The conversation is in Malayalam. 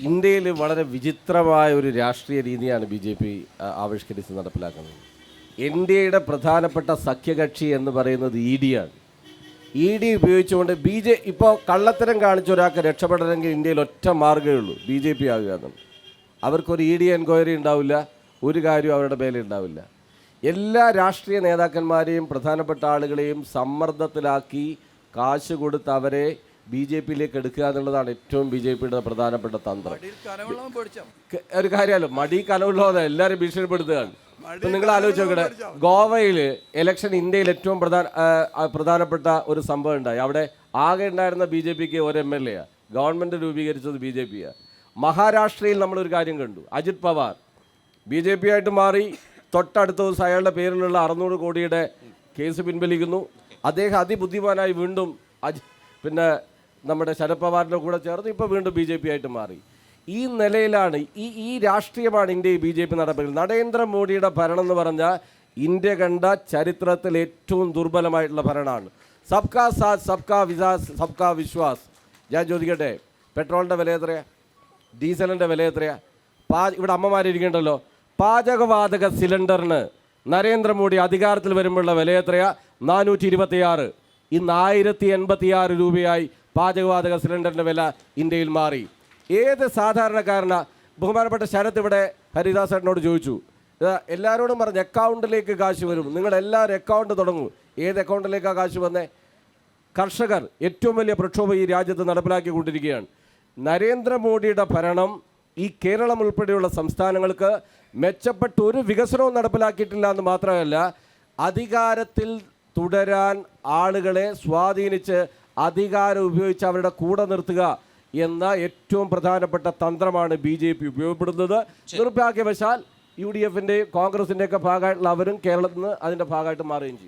ഇന്ത്യയിൽ വളരെ വിചിത്രമായ ഒരു രാഷ്ട്രീയ രീതിയാണ് ബി ജെ പി ആവിഷ്കരിച്ച് നടപ്പിലാക്കുന്നത്. ഇന്ത്യയുടെ പ്രധാനപ്പെട്ട സഖ്യകക്ഷി എന്ന് പറയുന്നത് ഇ ഡി ആണ്. ഇ ഡി ഉപയോഗിച്ചുകൊണ്ട് ഇപ്പോൾ കള്ളത്തരം കാണിച്ച ഒരാൾക്ക് രക്ഷപ്പെടണമെങ്കിൽ ഇന്ത്യയിൽ ഒറ്റ മാർഗ്ഗമേ ഉള്ളൂ, ബി ജെ പി ആകുക എന്നുള്ളത്. അവർക്കൊരു ഇ ഡി എൻക്വയറി ഉണ്ടാവില്ല, ഒരു കാര്യവും അവരുടെ മേലെ ഉണ്ടാവില്ല. എല്ലാ രാഷ്ട്രീയ നേതാക്കന്മാരെയും പ്രധാനപ്പെട്ട ആളുകളെയും സമ്മർദ്ദത്തിലാക്കി കാശ് കൊടുത്ത് അവരെ ബി ജെ പിയിലേക്ക് എടുക്കുക എന്നുള്ളതാണ് ഏറ്റവും ബി ജെ പിയുടെ പ്രധാനപ്പെട്ട തന്ത്രം. ഒരു കാര്യമല്ലോ, മടി കനവുള്ളതോ എല്ലാവരും ഭീഷണിപ്പെടുത്തുകയാണ്. ഇപ്പം നിങ്ങൾ ആലോചിച്ച് നോക്കട്ടെ, ഗോവയിൽ ഇലക്ഷൻ ഇന്ത്യയിൽ ഏറ്റവും പ്രധാനപ്പെട്ട ഒരു സംഭവം ഉണ്ടായി. അവിടെ ആകെ ഉണ്ടായിരുന്ന ബി ജെ പിക്ക് ഒരു MLA ആണ്, ഗവൺമെൻറ് രൂപീകരിച്ചത് ബി ജെ പി ആണ്. മഹാരാഷ്ട്രയിൽ നമ്മളൊരു കാര്യം കണ്ടു, Ajit Pawar B J P ആയിട്ട് മാറി. തൊട്ടടുത്ത ദിവസം അയാളുടെ പേരിലുള്ള 600 കോടിയുടെ കേസ് പിൻവലിക്കുന്നു. അദ്ദേഹം അതിബുദ്ധിമാനായി വീണ്ടും പിന്നെ നമ്മുടെ ശരത് പവാറിൻ്റെ കൂടെ ചേർന്ന് ഇപ്പോൾ വീണ്ടും ബി ജെ പി ആയിട്ട് മാറി. ഈ നിലയിലാണ് ഈ രാഷ്ട്രീയമാണ് ഇന്ത്യയിൽ ബി ജെ പി നടപ്പിക്കുന്നത്. നരേന്ദ്രമോദിയുടെ ഭരണം എന്ന് പറഞ്ഞാൽ ഇന്ത്യ കണ്ട ചരിത്രത്തിൽ ഏറ്റവും ദുർബലമായിട്ടുള്ള ഭരണമാണ്. സബ്കാ സാത്ത് സബ്കാ വികാസ് സബ്കാ വിശ്വാസ്. ഞാൻ ചോദിക്കട്ടെ, പെട്രോളിൻ്റെ വില എത്രയാണ്? ഡീസലിൻ്റെ വില എത്രയാണ്? ഇവിടെ അമ്മമാരിരിക്കണ്ടല്ലോ, പാചകവാതക സിലിണ്ടറിന് നരേന്ദ്രമോദി അധികാരത്തിൽ വരുമ്പോഴുള്ള വില എത്രയാണ്? 426. ഇന്ന് 1086 രൂപയായി പാചകവാതക സിലിണ്ടറിൻ്റെ വില ഇന്ത്യയിൽ മാറി. ഏത് സാധാരണക്കാരനാ? ബഹുമാനപ്പെട്ട ശരത് ഇവിടെ ഹരിദാസേട്ടനോട് ചോദിച്ചു, എല്ലാവരോടും പറഞ്ഞ് അക്കൗണ്ടിലേക്ക് കാശ് വരും, നിങ്ങളെല്ലാവരും അക്കൗണ്ട് തുടങ്ങും. ഏത് അക്കൗണ്ടിലേക്കാണ് കാശ് വന്നേ? കർഷകർ ഏറ്റവും വലിയ പ്രക്ഷോഭം ഈ രാജ്യത്ത് നടപ്പിലാക്കിക്കൊണ്ടിരിക്കുകയാണ്. നരേന്ദ്രമോദിയുടെ ഭരണം ഈ കേരളം ഉൾപ്പെടെയുള്ള സംസ്ഥാനങ്ങൾക്ക് മെച്ചപ്പെട്ട ഒരു വികസനവും നടപ്പിലാക്കിയിട്ടില്ല എന്ന് മാത്രമല്ല, അധികാരത്തിൽ തുടരാൻ ആളുകളെ സ്വാധീനിച്ച് അധികാരം ഉപയോഗിച്ച് അവരുടെ കൂടെ നിർത്തുക എന്ന ഏറ്റവും പ്രധാനപ്പെട്ട തന്ത്രമാണ് ബി ജെ പി ഉപയോഗപ്പെടുന്നത്. നിർഭാഗ്യവശാൽ UDF-ൻ്റെയും കോൺഗ്രസിൻ്റെയൊക്കെ ഭാഗമായിട്ടുള്ള അവരും കേരളത്തിൽ നിന്ന് അതിൻ്റെ ഭാഗമായിട്ട് മാറുകയും ചെയ്യും.